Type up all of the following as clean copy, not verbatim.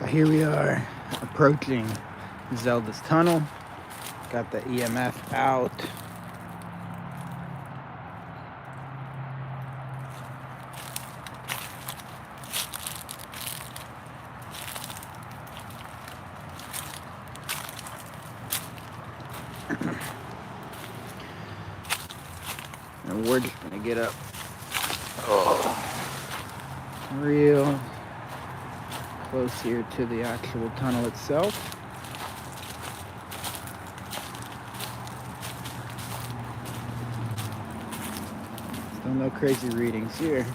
So here we are approaching Zelda's tunnel. Got the EMF out. And we're just gonna get up real close here to the actual tunnel itself. Still no crazy readings here.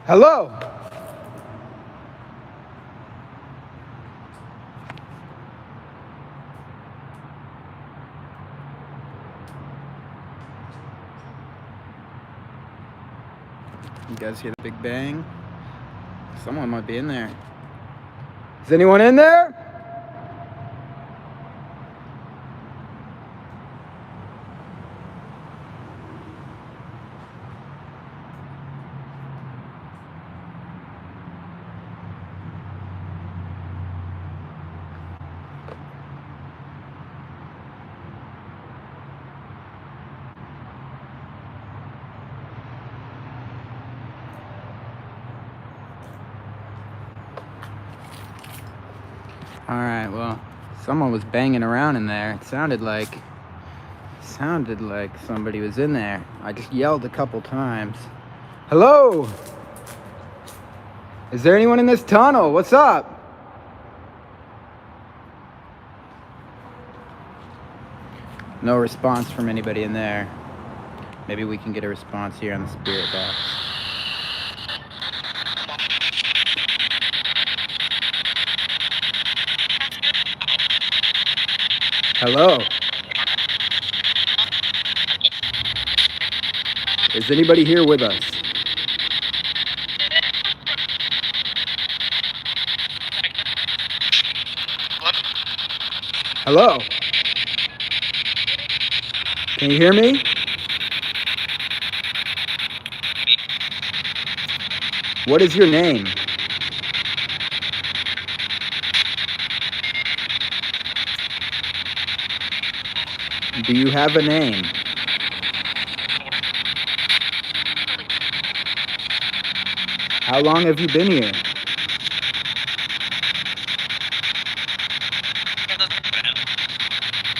Hello? You guys hear the big bang? Someone might be in there. Is anyone in there? All right, well, someone was banging around in there. It sounded like somebody was in there. I just yelled a couple times. Hello? Is there anyone in this tunnel? What's up? No response from anybody in there. Maybe we can get a response here on the spirit box. Hello? Is anybody here with us? Hello? Can you hear me? What is your name? Do you have a name? How long have you been here?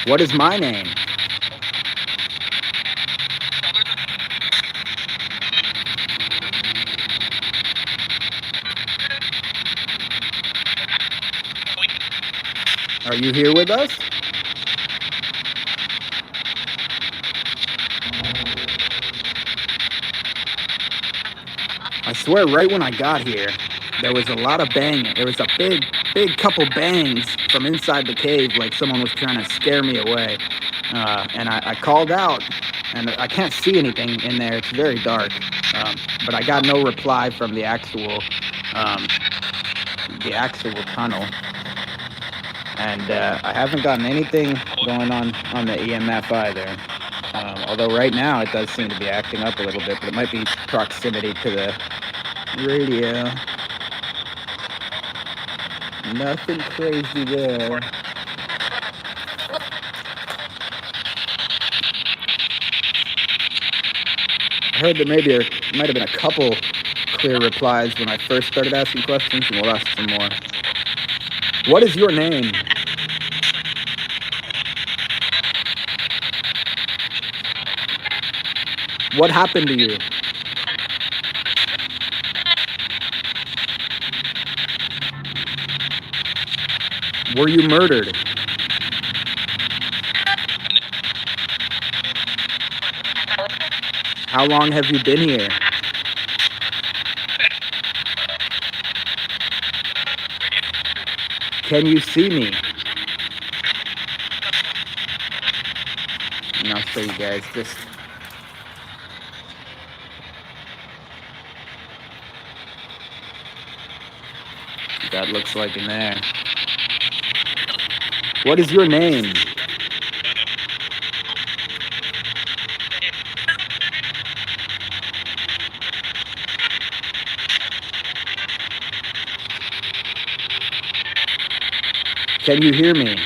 What is my name? Are you here with us? I swear, right when I got here, there was a lot of banging. There was a big couple bangs from inside the cave, like someone was trying to scare me away. And I called out, and I can't see anything in there. It's very dark. But I got no reply from the actual tunnel. And I haven't gotten anything going on the EMF either. Although right now it does seem to be acting up a little bit, but it might be proximity to the radio. Nothing crazy there. I heard that maybe there might have been a couple clear replies when I first started asking questions, and we'll ask some more. What is your name? What happened to you? Were you murdered? How long have you been here? Can you see me? and I'll show you guys just... what that looks like in there. What is your name? Can you hear me?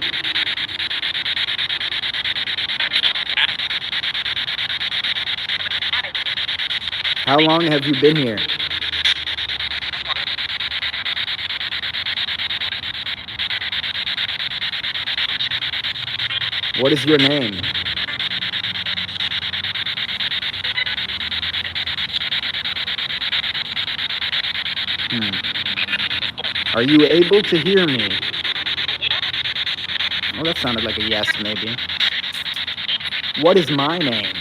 How long have you been here? What is your name? Are you able to hear me? Well, that sounded like a yes, maybe. What is my name?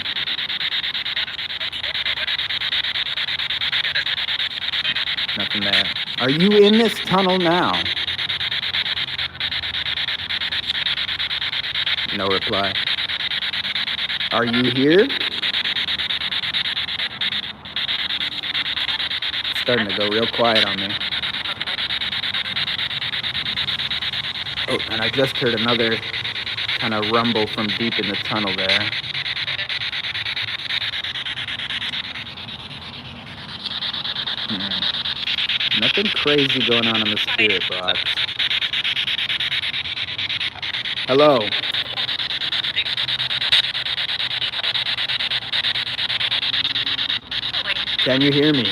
Nothing there. Are you in this tunnel now? No reply. Are you here? It's starting to go real quiet on me. Oh, and I just heard another kind of rumble from deep in the tunnel there. Nothing crazy going on in the spirit box. Hello. Can you hear me?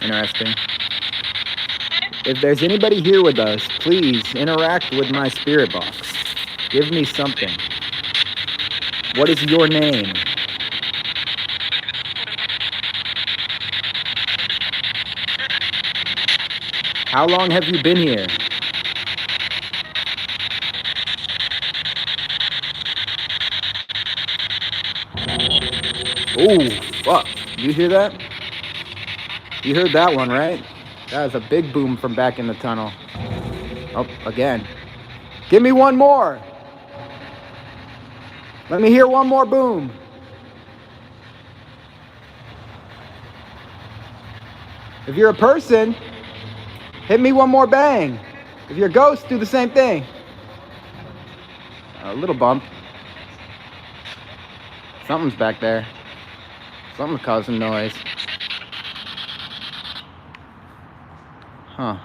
Interesting. If there's anybody here with us, please interact with my spirit box. Give me something. What is your name? How long have you been here? Oh, fuck. You hear that? You heard that one, right? That was a big boom from back in the tunnel. Oh, again. Give me one more. Let me hear one more boom. If you're a person, hit me one more bang. If you're a ghost, do the same thing. A little bump. Something's back there. Something's causing noise. Huh.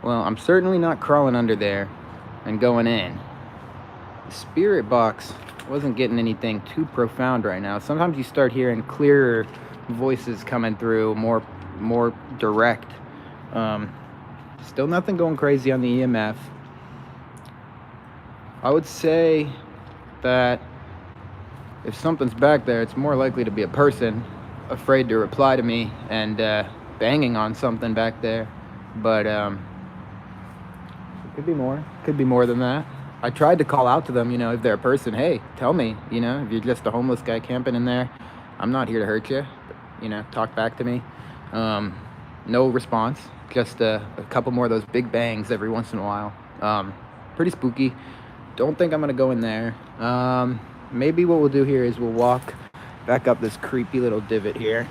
Well, I'm certainly not crawling under there and going in. The spirit box wasn't getting anything too profound right now. Sometimes you start hearing clearer voices coming through, more direct. Still nothing going crazy on the EMF. I would say that if something's back there, it's more likely to be a person afraid to reply to me and banging on something back there. But it could be more. Could be more than that. I tried to call out to them, if they're a person, hey, tell me, if you're just a homeless guy camping in there, I'm not here to hurt you. But, talk back to me. No response. Just a couple more of those big bangs every once in a while. Pretty spooky. Don't think I'm gonna go in there. Maybe what we'll do here is we'll walk back up this creepy little divot here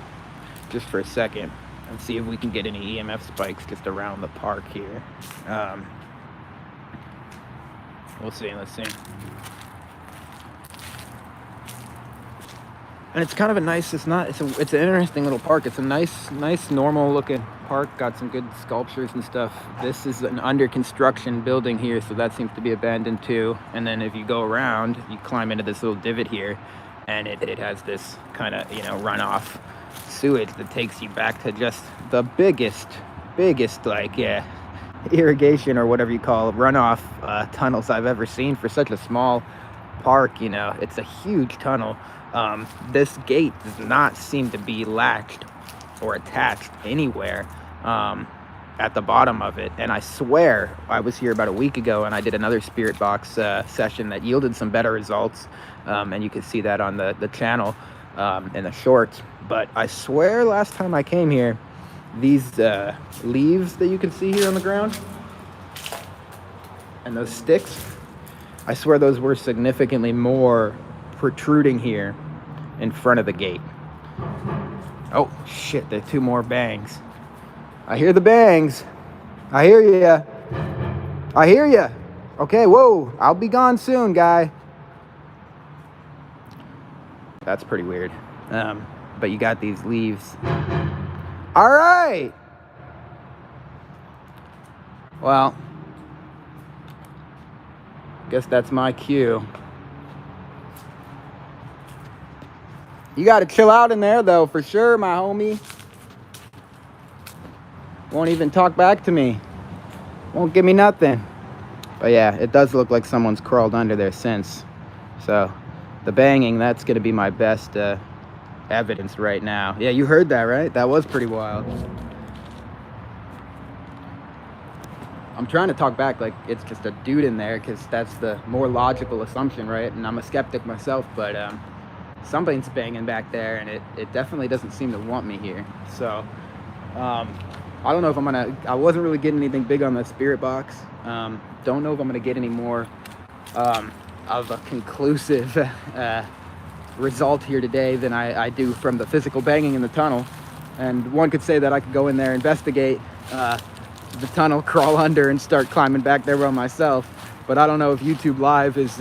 just for a second and see if we can get any EMF spikes just around the park here. We'll see. Let's see. And it's kind of a nice. It's an interesting little park. It's a nice, normal looking park. Got some good sculptures and stuff. This is an under construction building here, so that seems to be abandoned too. And then if you go around, you climb into this little divot here, and it has this kind of runoff sewage that takes you back to just the biggest irrigation or whatever you call it, runoff tunnels I've ever seen for such a small park. It's a huge tunnel. This gate does not seem to be latched or attached anywhere at the bottom of it. And I swear I was here about a week ago and I did another spirit box session that yielded some better results. And you can see that on the channel in the shorts. But I swear last time I came here, these leaves that you can see here on the ground and those sticks, I swear those were significantly more protruding here in front of the gate. Oh shit, there are 2 more bangs. I hear the bangs. I hear ya. I hear ya. Okay, whoa, I'll be gone soon, guy. That's pretty weird. But you got these leaves. All right. Well, guess that's my cue. You got to chill out in there, though, for sure, my homie. Won't even talk back to me. Won't give me nothing. But yeah, it does look like someone's crawled under there since. So the banging, that's going to be my best evidence right now. Yeah, you heard that, right? That was pretty wild. I'm trying to talk back like it's just a dude in there, because that's the more logical assumption, right? And I'm a skeptic myself, but something's banging back there, and it definitely doesn't seem to want me here. So I don't know if I'm gonna, I wasn't really getting anything big on the spirit box. Don't know if I'm gonna get any more of a conclusive result here today than I do from the physical banging in the tunnel. And one could say that I could go in there, investigate the tunnel, crawl under, and start climbing back there by myself. But I don't know if YouTube Live is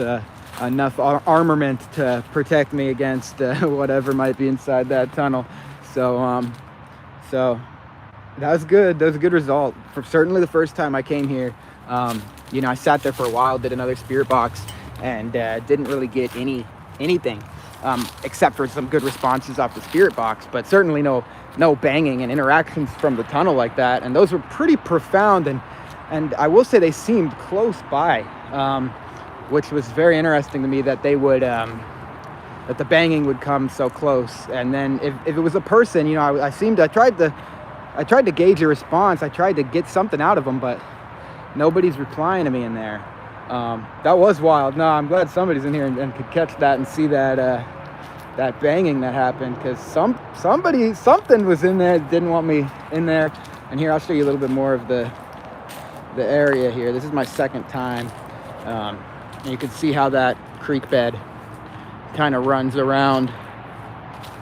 enough armament to protect me against whatever might be inside that tunnel. So that was good. That was a good result. For certainly the first time I came here, you know, I sat there for a while, did another spirit box, and didn't really get anything except for some good responses off the spirit box, but certainly no banging and interactions from the tunnel like that. And those were pretty profound, and I will say they seemed close by, which was very interesting to me that they would that the banging would come so close. And then if it was a person, you know, I tried to gauge a response. I tried to get something out of them, but nobody's replying to me in there. That was wild. No, I'm glad somebody's in here and could catch that and see that that banging that happened, because something was in there that didn't want me in there. And here, I'll show you a little bit more of the area here. This is my second time. And you can see how that creek bed kind of runs around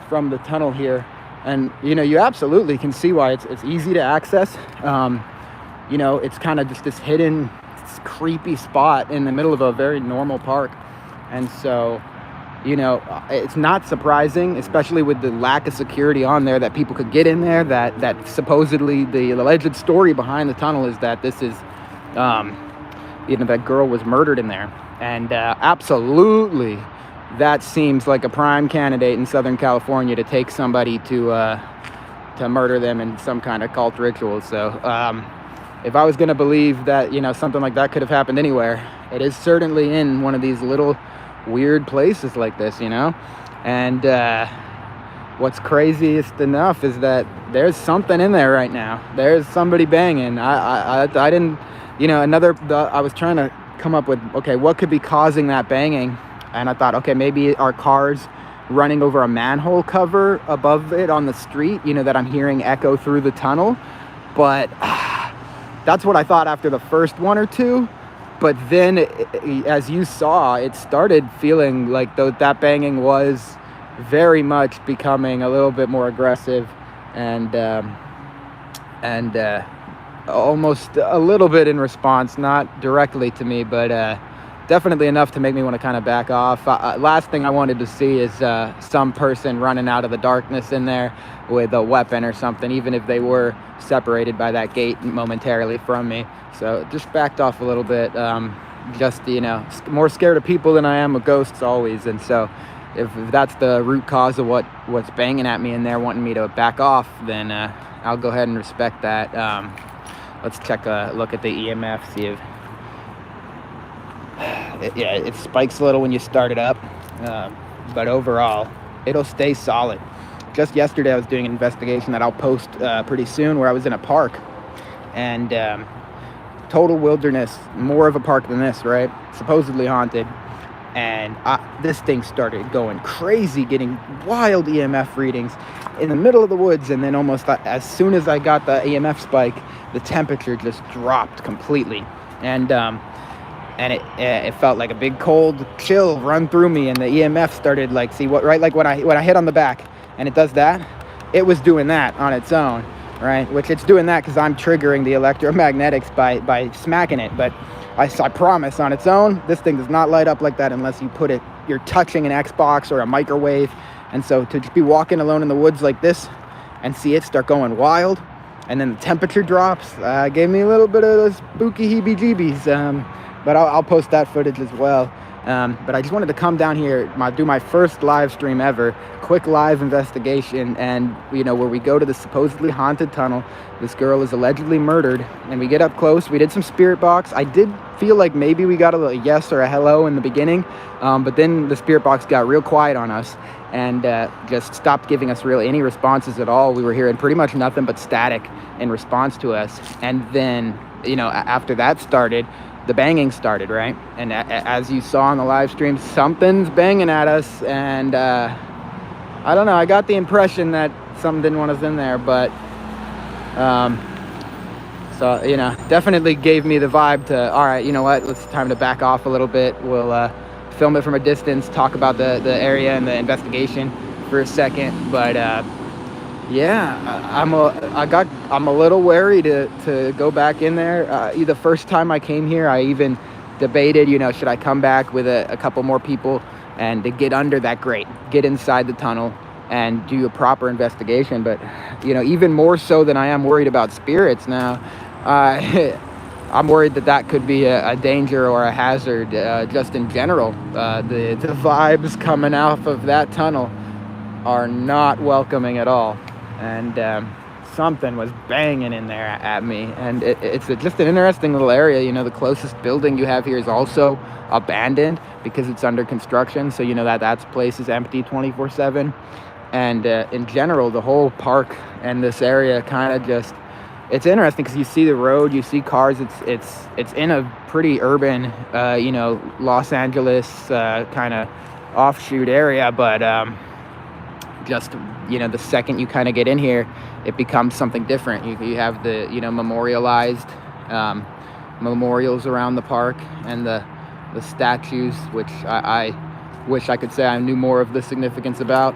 from the tunnel here. And, you know, you absolutely can see why it's easy to access. You know, it's kind of just this hidden, creepy spot in the middle of a very normal park. And so, you know, it's not surprising, especially with the lack of security on there, that people could get in there, that supposedly the alleged story behind the tunnel is that this is, you know, that girl was murdered in there. And absolutely, that seems like a prime candidate in Southern California to take somebody to murder them in some kind of cult ritual. So if I was going to believe that, you know, something like that could have happened anywhere, it is certainly in one of these little weird places like this, you know. And what's craziest enough is that there's something in there right now. There's somebody banging. I didn't, you know, I was trying to come up with, okay, what could be causing that banging? And I thought, okay, maybe our cars running over a manhole cover above it on the street, you know, that I'm hearing echo through the tunnel. But that's what I thought after the first one or two. But then, as you saw, it started feeling like that banging was very much becoming a little bit more aggressive, and almost a little bit in response, not directly to me, but definitely enough to make me want to kind of back off. Last thing I wanted to see is some person running out of the darkness in there with a weapon or something, even if they were separated by that gate momentarily from me. So just backed off a little bit. Just, you know, more scared of people than I am of ghosts always. And so if that's the root cause of what's banging at me in there, wanting me to back off, then I'll go ahead and respect that. Let's take a look at the EMF, see if it spikes a little when you start it up, but overall it'll stay solid. Just yesterday I was doing an investigation that I'll post pretty soon, where I was in a park, and total wilderness, more of a park than this, right? Supposedly haunted. and this thing started going crazy, getting wild EMF readings in the middle of the woods. And then almost as soon as I got the EMF spike, the temperature just dropped completely. And it felt like a big cold chill run through me, and the EMF started like, like when I hit on the back and it does that, it was doing that on its own, right? Which it's doing that because I'm triggering the electromagnetics by smacking it. But I promise, on its own, this thing does not light up like that unless you're touching an Xbox or a microwave. And so to just be walking alone in the woods like this and see it start going wild, and then the temperature drops, gave me a little bit of those spooky heebie-jeebies. But I'll post that footage as well. But I just wanted to come down here, do my first live stream ever, quick live investigation, and where we go to the supposedly haunted tunnel. This girl is allegedly murdered, and we get up close. We did some spirit box. I did feel like maybe we got a yes or a hello in the beginning, but then the spirit box got real quiet on us and just stopped giving us really any responses at all. We were hearing pretty much nothing but static in response to us. And then, after that started, the banging started, right? And as you saw on the live stream, something's banging at us, and I don't know, I got the impression that something didn't want us in there, but so definitely gave me the vibe to, all right, you know what, it's time to back off a little bit. We'll film it from a distance, talk about the area and the investigation for a second. But yeah, I'm a little wary to go back in there. The first time I came here, I even debated, should I come back with a couple more people and to get under that grate, get inside the tunnel and do a proper investigation. But even more so than I am worried about spirits now, I'm worried that could be a danger or a hazard just in general. The vibes coming off of that tunnel are not welcoming at all. And something was banging in there at me. And it's just an interesting little area. The closest building you have here is also abandoned because it's under construction. So that place is empty 24/7. And in general, the whole park and this area kind of just, it's interesting because you see the road, you see cars. It's in a pretty urban, Los Angeles kind of offshoot area. But just the second you kind of get in here, it becomes something different. You have the memorialized memorials around the park and the statues, which I wish I could say I knew more of the significance about.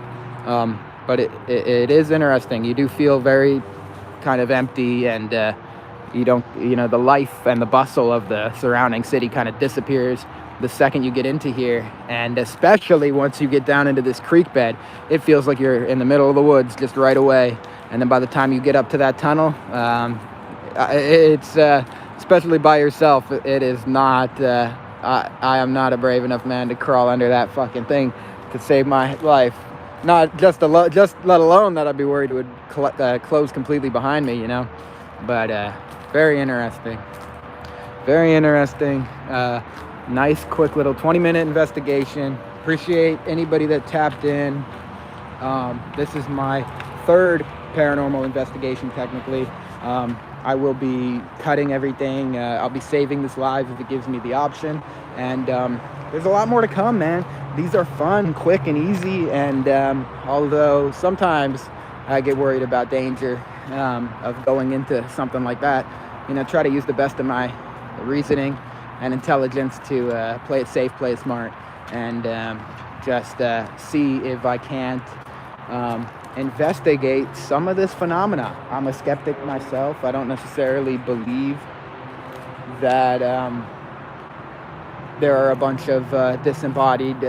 But it is interesting. You do feel very kind of empty, and you don't, the life and the bustle of the surrounding city kind of disappears the second you get into here. And especially once you get down into this creek bed, it feels like you're in the middle of the woods just right away. And then by the time you get up to that tunnel, it's especially by yourself, it is not, I am not a brave enough man to crawl under that fucking thing to save my life. Not just let alone that I'd be worried it would close completely behind me, But very interesting. Very interesting. Nice, quick little 20-minute investigation. Appreciate anybody that tapped in. This is my third paranormal investigation, technically. I will be cutting everything. I'll be saving this live if it gives me the option. And there's a lot more to come, man. These are fun, quick, and easy. And although sometimes I get worried about danger of going into something like that, try to use the best of my reasoning and intelligence to play it safe, play it smart, and just see if I can't investigate some of this phenomena. I'm a skeptic myself. I don't necessarily believe that there are a bunch of disembodied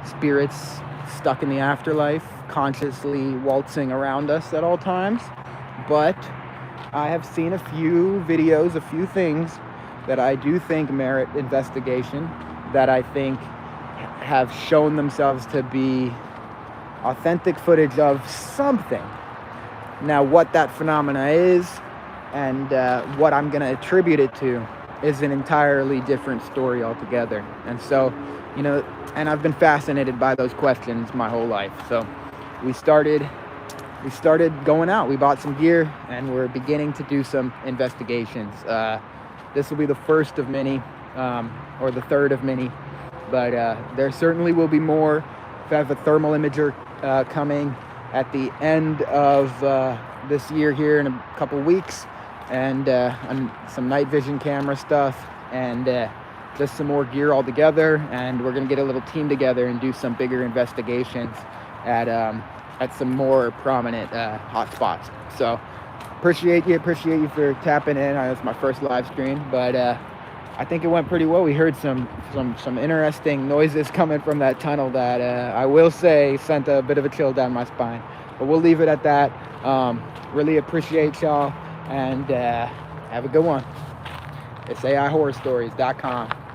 spirits stuck in the afterlife, consciously waltzing around us at all times. But I have seen a few videos, a few things that I do think merit investigation, that I think have shown themselves to be authentic footage of something. Now, what that phenomena is and what I'm going to attribute it to is an entirely different story altogether. And so, and I've been fascinated by those questions my whole life. So we started going out. We bought some gear and we're beginning to do some investigations. This will be the first of many, or the third of many But there certainly will be more. I have a thermal imager coming at the end of this year here in a couple weeks, and some night vision camera stuff, and just some more gear all together. And we're gonna get a little team together and do some bigger investigations at some more prominent hot spots. So appreciate you for tapping in. It's my first live stream, but I think it went pretty well. We heard some interesting noises coming from that tunnel that I will say sent a bit of a chill down my spine. But we'll leave it at that. Really appreciate y'all, and have a good one. It's AIHorrorStories.com.